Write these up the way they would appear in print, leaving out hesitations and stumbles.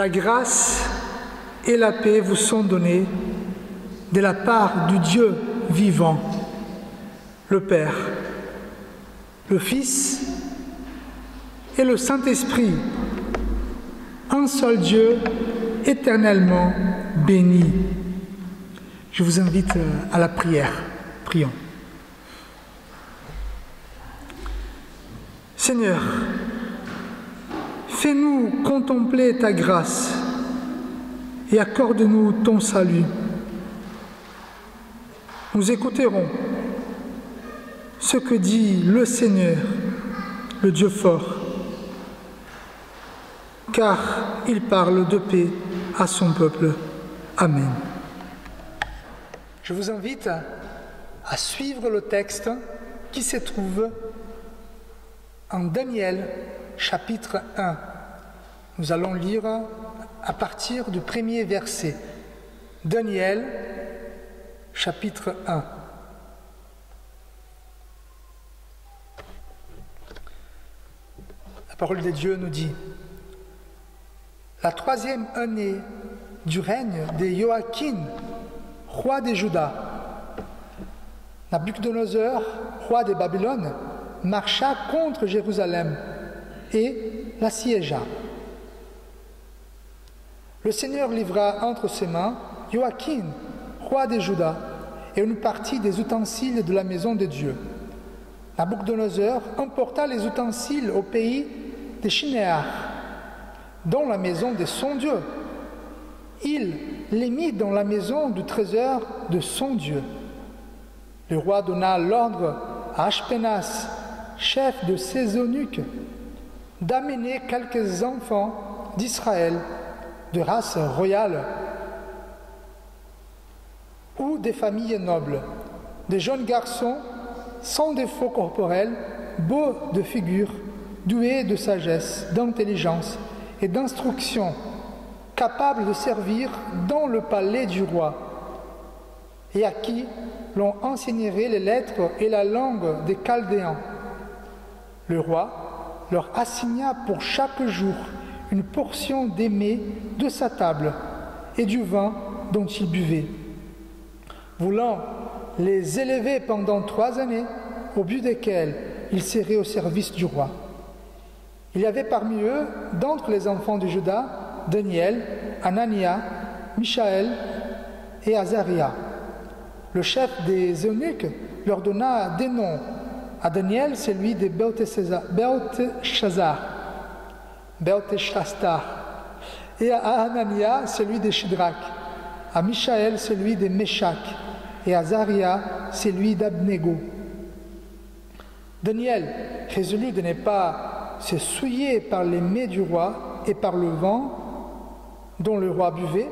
La grâce et la paix vous sont données de la part du Dieu vivant, le Père, le Fils et le Saint-Esprit, un seul Dieu éternellement béni. Je vous invite à la prière. Prions. Seigneur, fais-nous contempler ta grâce et accorde-nous ton salut. Nous écouterons ce que dit le Seigneur, le Dieu fort, car il parle de paix à son peuple. Amen. Je vous invite à suivre le texte qui se trouve en Daniel, chapitre 1. Nous allons lire à partir du premier verset. Daniel, chapitre 1. La parole de Dieu nous dit: la 3e année du règne de Joachim, roi de Juda, Nabuchodonosor, roi de Babylone, marcha contre Jérusalem et l'assiégea. Le Seigneur livra entre ses mains Joachim, roi de Juda, et une partie des ustensiles de la maison de Dieu. Nabuchodonosor emporta les ustensiles au pays de Shinéar, dans la maison de son Dieu. Il les mit dans la maison du trésor de son Dieu. Le roi donna l'ordre à Ashpenaz, chef de ses eunuques, d'amener quelques enfants d'Israël de race royale ou des familles nobles, des jeunes garçons sans défaut corporel, beaux de figure, doués de sagesse, d'intelligence et d'instruction, capables de servir dans le palais du roi, et à qui l'on enseignerait les lettres et la langue des Chaldéens. Le roi leur assigna pour chaque jour une portion des mets de sa table et du vin dont ils buvaient, voulant les élever pendant 3 années, au but desquelles ils seraient au service du roi. Il y avait parmi eux, d'entre les enfants de Juda, Daniel, Anania, Michaël et Azaria. Le chef des eunuques leur donna des noms. À Daniel, celui de Belteshazzar, et à Anania, celui de Shidrak, à Michaël, celui de Meshach, et à Azaria, celui d'Abnego. Daniel résolut de ne pas se souiller par les mets du roi et par le vin dont le roi buvait,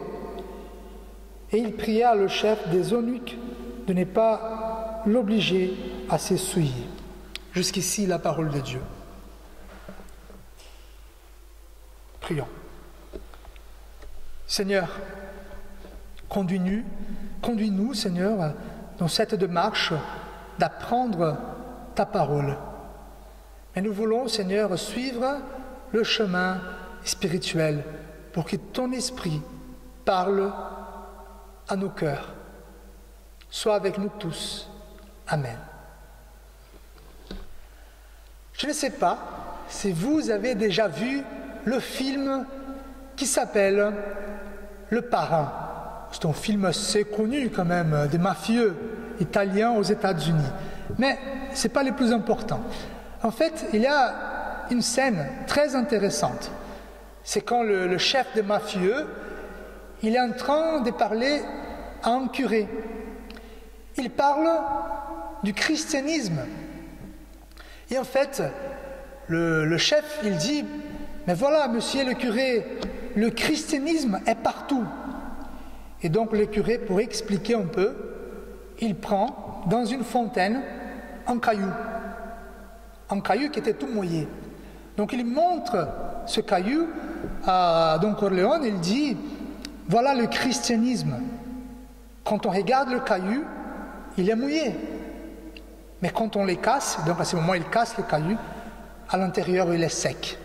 et il pria le chef des eunuques de ne pas l'obliger à se souiller. Jusqu'ici, la parole de Dieu. Prions. Seigneur, conduis-nous, Seigneur, dans cette démarche d'apprendre ta parole. Mais nous voulons, Seigneur, suivre le chemin spirituel pour que ton esprit parle à nos cœurs. Sois avec nous tous. Amen. Je ne sais pas si vous avez déjà vu le film qui s'appelle Le Parrain. C'est un film assez connu quand même, des mafieux italiens aux États-Unis. Mais ce n'est pas le plus important. En fait, il y a une scène très intéressante. C'est quand le chef des mafieux, il est en train de parler à un curé. Il parle du christianisme. Et en fait, le chef, il dit: mais voilà, monsieur le curé, le christianisme est partout. Et donc le curé, pour expliquer un peu, il prend dans une fontaine un caillou qui était tout mouillé. Donc il montre ce caillou à Don Corleone, il dit: voilà le christianisme. Quand on regarde le caillou, il est mouillé. Mais quand on les casse, donc à ce moment il casse le caillou, à l'intérieur il est sec.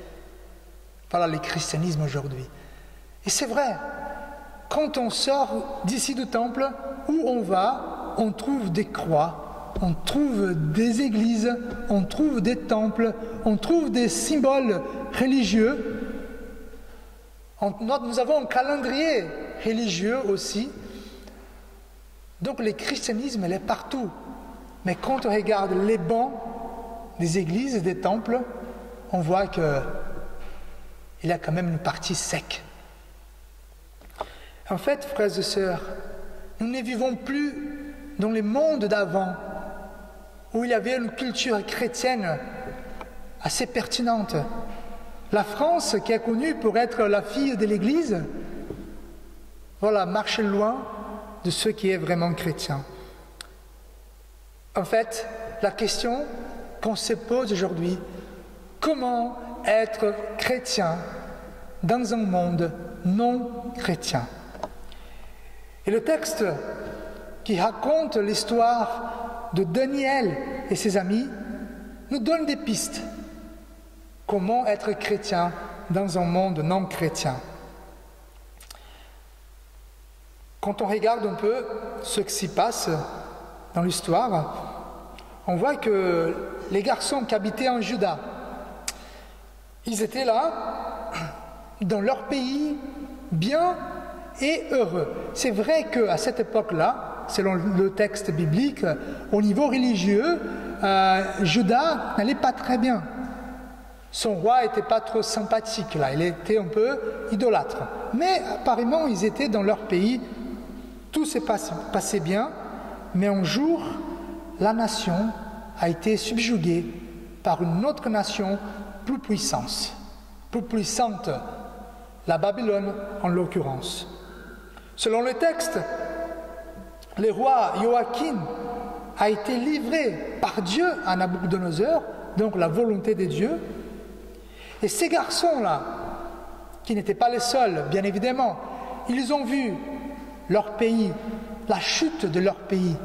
Voilà le christianisme aujourd'hui. Et c'est vrai, quand on sort d'ici du temple, où on va, on trouve des croix, on trouve des églises, on trouve des temples, on trouve des symboles religieux. Nous avons un calendrier religieux aussi. Donc le christianisme, il est partout. Mais quand on regarde les bancs des églises et des temples, on voit qu'il y a quand même une partie sec. En fait, frères et sœurs, nous ne vivons plus dans le monde d'avant, où il y avait une culture chrétienne assez pertinente. La France, qui est connue pour être la fille de l'Église, voilà, marche loin de ce qui est vraiment chrétien. En fait, la question qu'on se pose aujourd'hui, comment être chrétien dans un monde non chrétien? Et le texte qui raconte l'histoire de Daniel et ses amis nous donne des pistes. Comment être chrétien dans un monde non chrétien? Quand on regarde un peu ce qui s'y passe dans l'histoire, on voit que les garçons qui habitaient en Juda, ils étaient là, dans leur pays, bien et heureux. C'est vrai qu'à cette époque-là, selon le texte biblique, au niveau religieux, Juda n'allait pas très bien. Son roi n'était pas trop sympathique, là, il était un peu idolâtre. Mais apparemment, ils étaient dans leur pays, tout s'est passé bien, mais un jour, la nation a été subjuguée par une autre nation plus puissante, la Babylone en l'occurrence. Selon le texte, le roi Joachim a été livré par Dieu à Nabuchodonosor, donc la volonté de Dieu. Et ces garçons-là, qui n'étaient pas les seuls, bien évidemment, ils ont vu leur pays, la chute de leur pays.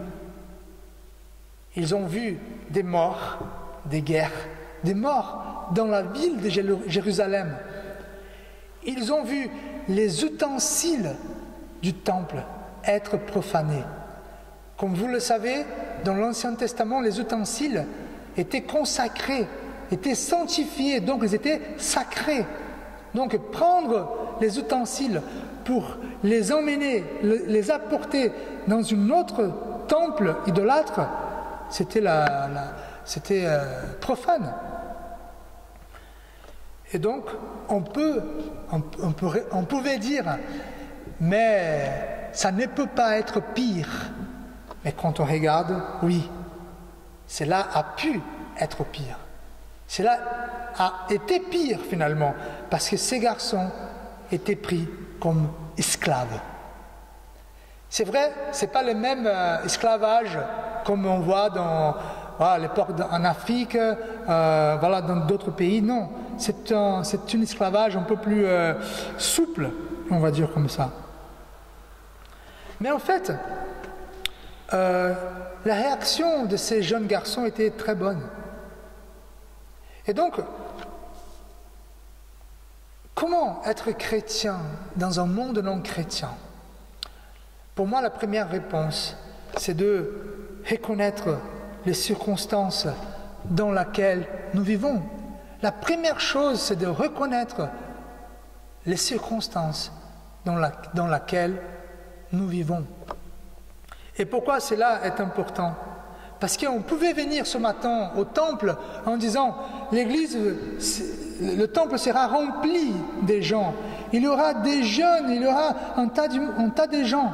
Ils ont vu des morts, des guerres, des morts dans la ville de Jérusalem. Ils ont vu les ustensiles du temple être profanés. Comme vous le savez, dans l'Ancien Testament, les ustensiles étaient consacrés, étaient sanctifiés, donc ils étaient sacrés. Donc prendre les ustensiles pour les emmener, les apporter dans un autre temple idolâtre, c'était profane. Et donc, on pouvait dire, mais ça ne peut pas être pire. Mais quand on regarde, oui, cela a pu être pire. Cela a été pire finalement, parce que ces garçons étaient pris comme esclaves. C'est vrai, ce n'est pas le même esclavage comme on voit à l'époque en Afrique, dans d'autres pays. Non, c'est un esclavage un peu plus souple, on va dire comme ça. Mais en fait, la réaction de ces jeunes garçons était très bonne. Et donc, comment être chrétien dans un monde non chrétien? Pour moi, la première réponse, c'est de reconnaître les circonstances dans lesquelles nous vivons. La première chose, c'est de reconnaître les circonstances dans lesquelles nous vivons. Et pourquoi cela est important? Parce qu'on pouvait venir ce matin au temple en disant « l'église, le temple sera rempli des gens, il y aura des jeunes, il y aura un tas de gens ».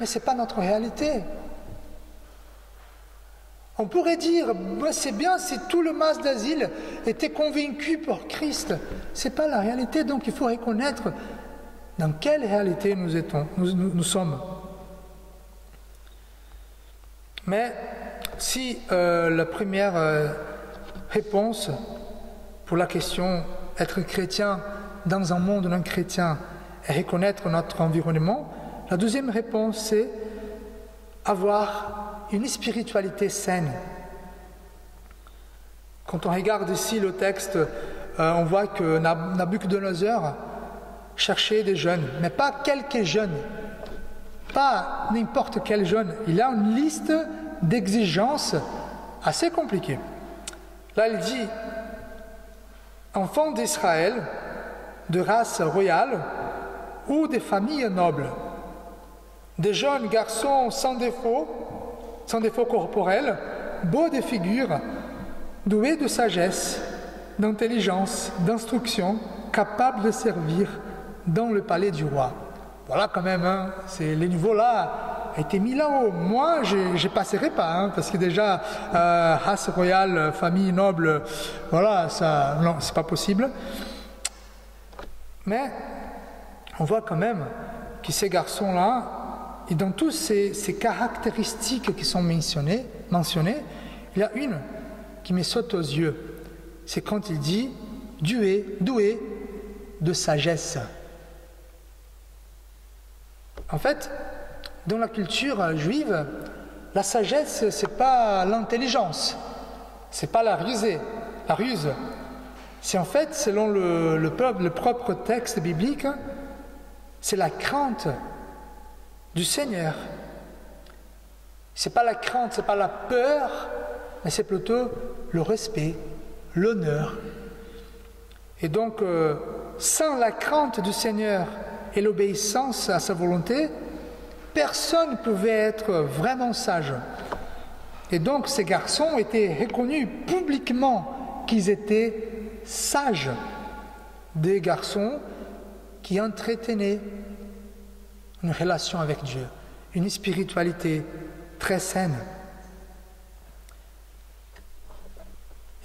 Mais ce n'est pas notre réalité. On pourrait dire « c'est bien si tout le masse d'asile était convaincu pour Christ ». Ce n'est pas la réalité, donc il faut reconnaître dans quelle réalité nous sommes. Mais si la première réponse pour la question être chrétien dans un monde non chrétien est reconnaître notre environnement, la deuxième réponse c'est avoir une spiritualité saine. Quand on regarde ici le texte, on voit que Nabuchodonosor chercher des jeunes, mais pas quelques jeunes, pas n'importe quel jeune. Il a une liste d'exigences assez compliquées. Là, il dit enfants d'Israël, de race royale ou des familles nobles, des jeunes garçons sans défaut corporel, beaux de figure, doués de sagesse, d'intelligence, d'instruction, capables de servir dans le palais du roi. Voilà quand même, hein, les niveaux là a été mis là-haut. Moi, je ne passerai pas, hein, parce que déjà, race royale, famille noble, voilà, ça, non, c'est pas possible. Mais on voit quand même que ces garçons-là, et dans toutes ces caractéristiques qui sont mentionnées, il y a une qui me saute aux yeux. C'est quand il dit doué de sagesse. En fait, dans la culture juive, la sagesse, c'est pas l'intelligence, c'est pas la ruse. C'est en fait, selon le propre texte biblique, c'est la crainte du Seigneur. C'est pas la crainte, c'est pas la peur, mais c'est plutôt le respect, l'honneur. Et donc, sans la crainte du Seigneur et l'obéissance à sa volonté, personne ne pouvait être vraiment sage. Et donc, ces garçons étaient reconnus publiquement qu'ils étaient sages, des garçons qui entretenaient une relation avec Dieu, une spiritualité très saine.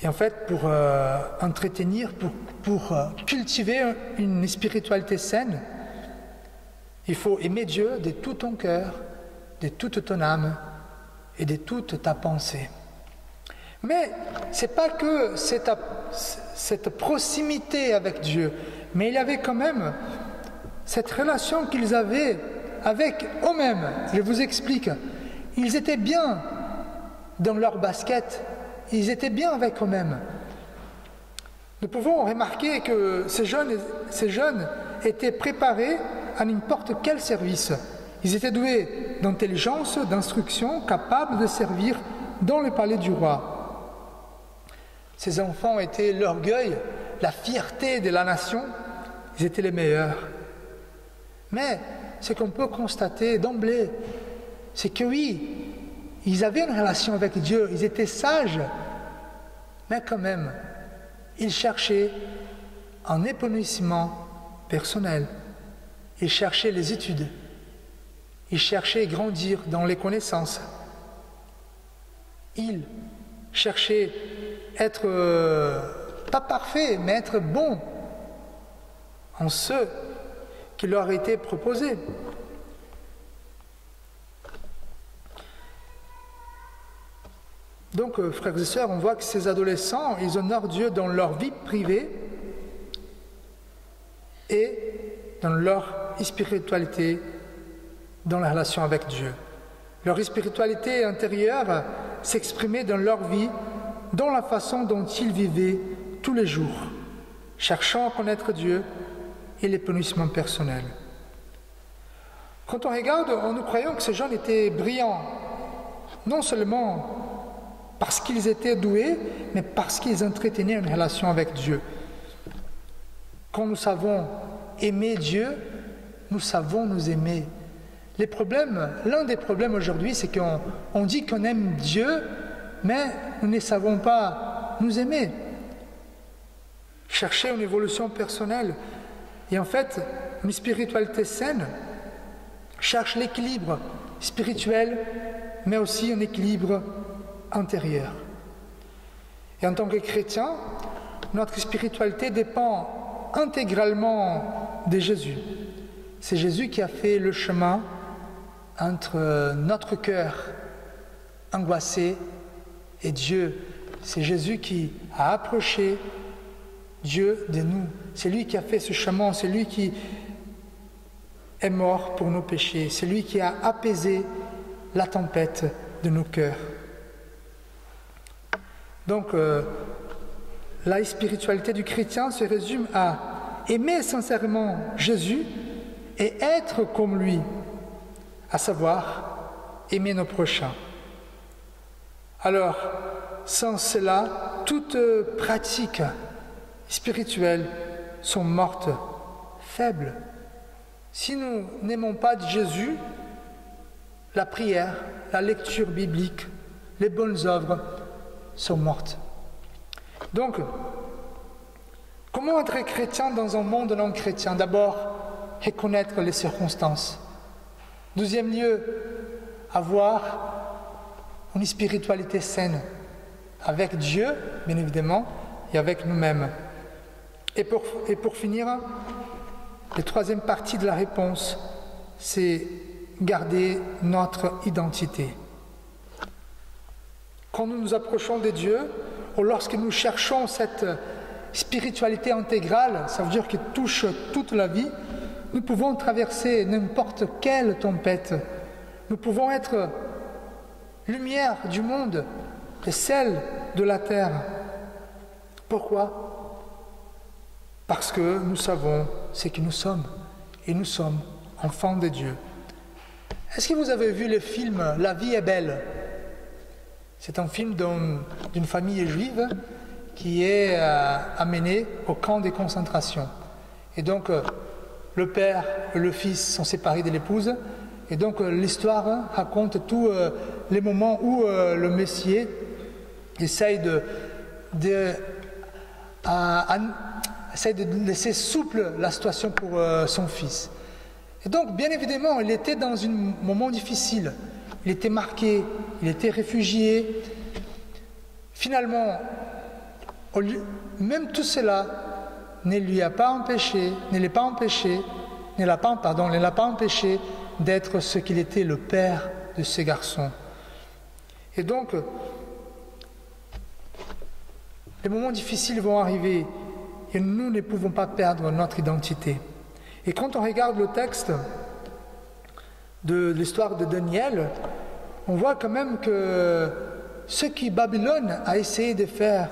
Et en fait, pour entretenir, pour cultiver une spiritualité saine, il faut aimer Dieu de tout ton cœur, de toute ton âme et de toute ta pensée. Mais ce n'est pas que cette proximité avec Dieu, mais il y avait quand même cette relation qu'ils avaient avec eux-mêmes. Je vous explique. Ils étaient bien dans leur basket, ils étaient bien avec eux-mêmes. Nous pouvons remarquer que ces jeunes étaient préparés à n'importe quel service. Ils étaient doués d'intelligence, d'instruction, capables de servir dans le palais du roi. Ces enfants étaient l'orgueil, la fierté de la nation. Ils étaient les meilleurs. Mais ce qu'on peut constater d'emblée, c'est que oui, ils avaient une relation avec Dieu, ils étaient sages, mais quand même, ils cherchaient un épanouissement personnel. Ils cherchaient les études. Ils cherchaient à grandir dans les connaissances. Ils cherchaient être, pas parfaits, mais être bons en ce qui leur était proposé. Donc, frères et sœurs, on voit que ces adolescents, ils honorent Dieu dans leur vie privée et dans leur spiritualité, dans la relation avec Dieu. Leur spiritualité intérieure s'exprimait dans leur vie, dans la façon dont ils vivaient tous les jours, cherchant à connaître Dieu et l'épanouissement personnel. Quand on regarde, nous croyons que ces jeunes étaient brillants, non seulement parce qu'ils étaient doués, mais parce qu'ils entretenaient une relation avec Dieu. Quand nous savons aimer Dieu, nous savons nous aimer. L'un des problèmes aujourd'hui, c'est qu'on dit qu'on aime Dieu, mais nous ne savons pas nous aimer. Chercher une évolution personnelle. Et en fait, une spiritualité saine cherche l'équilibre spirituel, mais aussi un équilibre intérieur. Et en tant que chrétien, notre spiritualité dépend intégralement de Jésus. C'est Jésus qui a fait le chemin entre notre cœur angoissé et Dieu. C'est Jésus qui a approché Dieu de nous. C'est lui qui a fait ce chemin, c'est lui qui est mort pour nos péchés, c'est lui qui a apaisé la tempête de nos cœurs. Donc, la spiritualité du chrétien se résume à aimer sincèrement Jésus et être comme lui, à savoir aimer nos prochains. Alors, sans cela, toutes pratiques spirituelles sont mortes, faibles. Si nous n'aimons pas Jésus, la prière, la lecture biblique, les bonnes œuvres sont mortes. Donc, comment être chrétien dans un monde non chrétien? D'abord, reconnaître les circonstances. Deuxième lieu, avoir une spiritualité saine, avec Dieu, bien évidemment, et avec nous-mêmes. Et pour finir, la troisième partie de la réponse, c'est garder notre identité. Quand nous nous approchons de Dieu, ou lorsque nous cherchons cette spiritualité intégrale, ça veut dire qu'elle touche toute la vie, nous pouvons traverser n'importe quelle tempête. Nous pouvons être lumière du monde et sel de la terre. Pourquoi? Parce que nous savons ce que nous sommes, et nous sommes enfants de Dieu. Est-ce que vous avez vu le film « La vie est belle » ? C'est un film d'une famille juive qui est amenée au camp de concentration. Et donc, le père et le fils sont séparés de l'épouse. Et donc, l'histoire raconte tous les moments où le Messie essaye de laisser souple la situation pour son fils. Et donc, bien évidemment, il était dans un moment difficile. Il était marqué, il était réfugié. Finalement, même tout cela ne l'a pas empêché d'être ce qu'il était, le père de ces garçons. Et donc, les moments difficiles vont arriver et nous ne pouvons pas perdre notre identité. Et quand on regarde le texte de l'histoire de Daniel, on voit quand même que ce que Babylone a essayé de faire,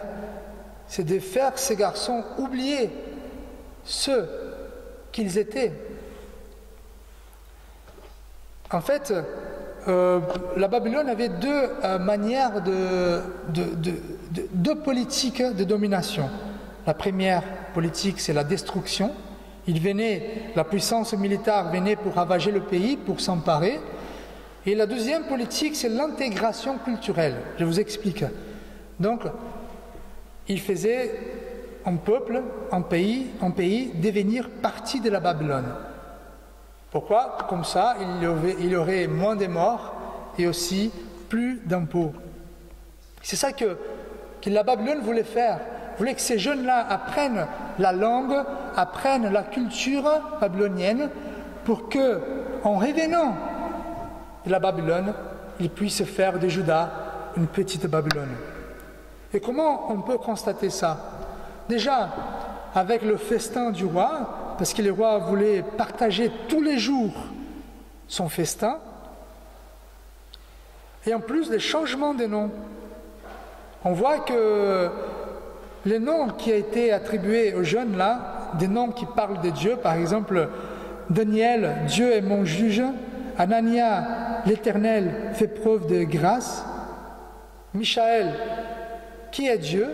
c'est de faire ces garçons oublier ce qu'ils étaient. En fait, la Babylone avait deux manières deux politiques de domination. La première politique, c'est la destruction. La puissance militaire venait pour ravager le pays, pour s'emparer. Et la deuxième politique, c'est l'intégration culturelle. Je vous explique. Donc, il faisait un peuple, un pays devenir partie de la Babylone. Pourquoi? Comme ça, il y aurait moins de morts et aussi plus d'impôts. C'est ça que la Babylone voulait faire. Voulait que ces jeunes-là apprennent la langue, apprennent la culture babylonienne, pour que, en revenant de la Babylone, ils puissent faire de Juda une petite Babylone. Et comment on peut constater ça? Déjà, avec le festin du roi, parce que le roi voulait partager tous les jours son festin, et en plus les changements des noms. On voit que les noms qui ont été attribués aux jeunes là, des noms qui parlent de Dieu, par exemple, Daniel, Dieu est mon juge, Anania, l'Éternel fait preuve de grâce, Michaël, qui est Dieu,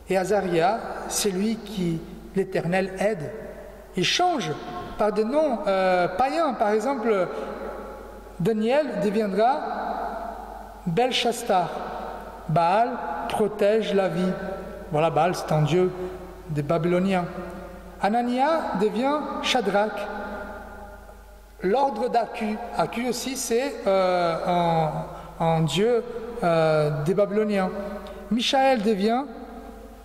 et Azaria, c'est lui qui l'Éternel aide. Il change par des noms païens, par exemple, Daniel deviendra Belshazar, Baal protège la vie. Voilà, Baal, c'est un dieu des Babyloniens. Anania devient Shadrach, l'ordre d'Aku. Aku aussi, c'est un dieu des Babyloniens. Michaël devient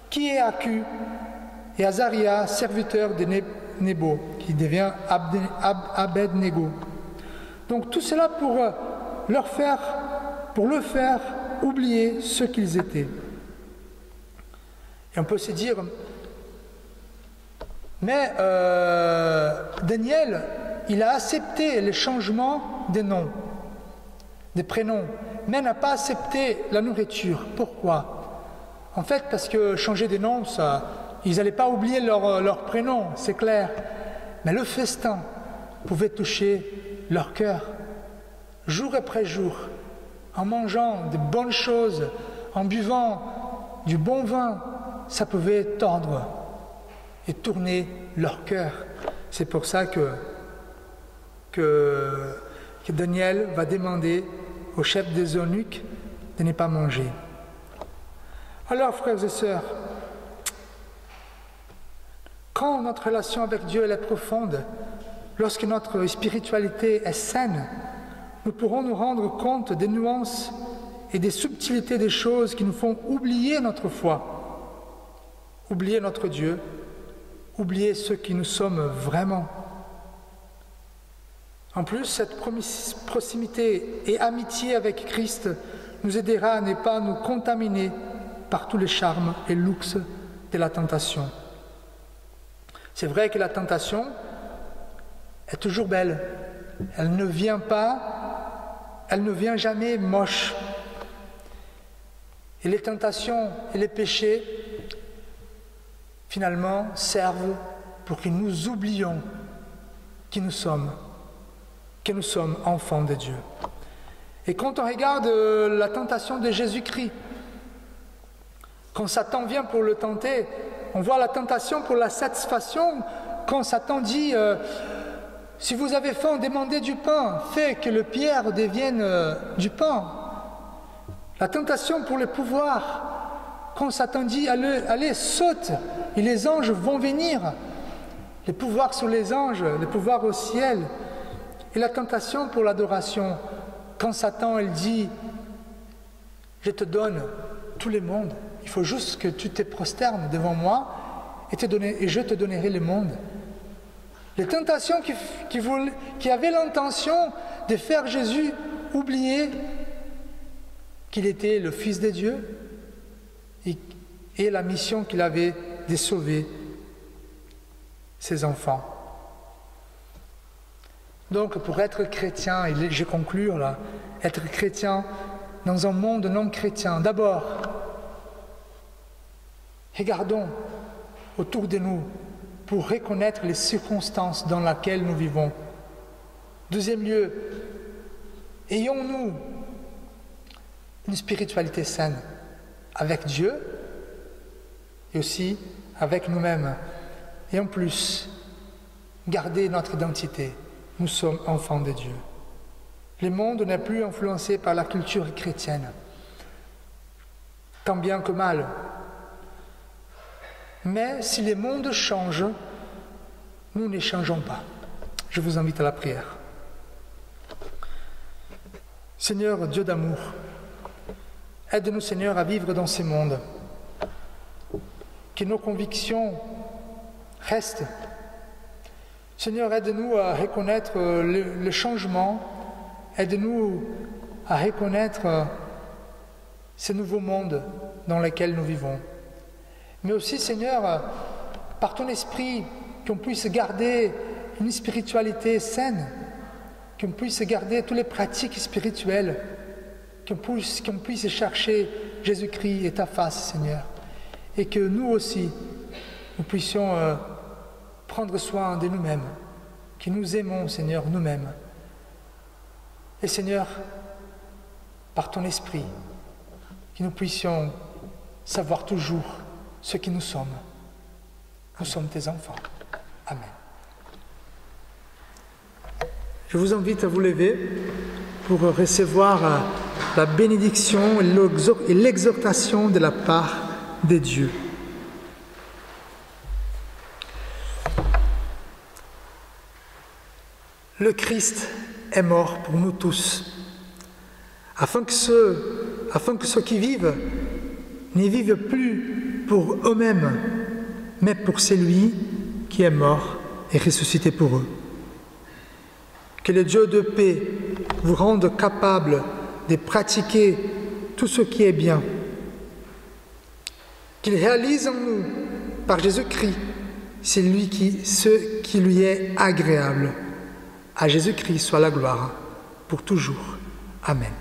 qui est Aku, et Azaria, serviteur de Nebo, qui devient Abed-Nego. Donc tout cela pour le faire oublier ce qu'ils étaient. Et on peut se dire, mais Daniel, il a accepté les changements des noms, des prénoms, mais n'a pas accepté la nourriture. Pourquoi? En fait, parce que changer des noms, ça ils n'allaient pas oublier leur prénom, c'est clair. Mais le festin pouvait toucher leur cœur. Jour après jour, en mangeant de bonnes choses, en buvant du bon vin, ça pouvait tordre et tourner leur cœur. C'est pour ça que Daniel va demander au chef des eunuques de ne pas manger. Alors, frères et sœurs, quand notre relation avec Dieu elle est profonde, lorsque notre spiritualité est saine, nous pourrons nous rendre compte des nuances et des subtilités des choses qui nous font oublier notre foi, oublier notre Dieu, oublier ce qui nous sommes vraiment. En plus, cette proximité et amitié avec Christ nous aidera à ne pas nous contaminer par tous les charmes et luxe de la tentation. C'est vrai que la tentation est toujours belle. Elle ne vient jamais moche. Et les tentations et les péchés, finalement, servent pour que nous oublions qui nous sommes, que nous sommes enfants de Dieu. Et quand on regarde la tentation de Jésus-Christ, quand Satan vient pour le tenter, on voit la tentation pour la satisfaction. Quand Satan dit si vous avez faim, demandez du pain, faites que le pierre devienne du pain. La tentation pour le pouvoir, quand Satan dit allez, saute, et les anges vont venir. Les pouvoirs sur les anges, les pouvoirs au ciel. Et la tentation pour l'adoration, quand Satan il dit je te donne tous les mondes, il faut juste que tu te prosternes devant moi et je te donnerai le monde. Les tentations qui avaient l'intention de faire Jésus oublier qu'il était le Fils de Dieu et la mission qu'il avait de sauver ses enfants. Donc pour être chrétien, et je conclure là, être chrétien dans un monde non chrétien, d'abord, regardons autour de nous pour reconnaître les circonstances dans lesquelles nous vivons. Deuxième lieu, ayons-nous une spiritualité saine avec Dieu et aussi avec nous-mêmes. Et en plus, garder notre identité. Nous sommes enfants de Dieu. Le monde n'est plus influencé par la culture chrétienne, tant bien que mal. Mais si le monde change, nous ne changeons pas. Je vous invite à la prière. Seigneur, Dieu d'amour, aide-nous, Seigneur, à vivre dans ce monde. Que nos convictions restent. Seigneur, aide-nous à reconnaître le changement. Aide-nous à reconnaître ce nouveau monde dans lequel nous vivons. Mais aussi, Seigneur, par ton esprit, qu'on puisse garder une spiritualité saine, qu'on puisse garder toutes les pratiques spirituelles, qu'on puisse chercher Jésus-Christ et ta face, Seigneur. Et que nous aussi, nous puissions prendre soin de nous-mêmes, que nous aimons, Seigneur, nous-mêmes. Et Seigneur, par ton esprit, que nous puissions savoir toujours ce qui nous sommes. Nous sommes tes enfants. Amen. Je vous invite à vous lever pour recevoir la bénédiction et l'exhortation de la part de Dieu. Le Christ est mort pour nous tous, afin que ceux qui vivent ne vivent plus pour eux-mêmes, mais pour celui qui est mort et ressuscité pour eux. Que le Dieu de paix vous rende capable de pratiquer tout ce qui est bien. Qu'il réalise en nous, par Jésus-Christ, ce qui lui est agréable. À Jésus-Christ soit la gloire, pour toujours. Amen.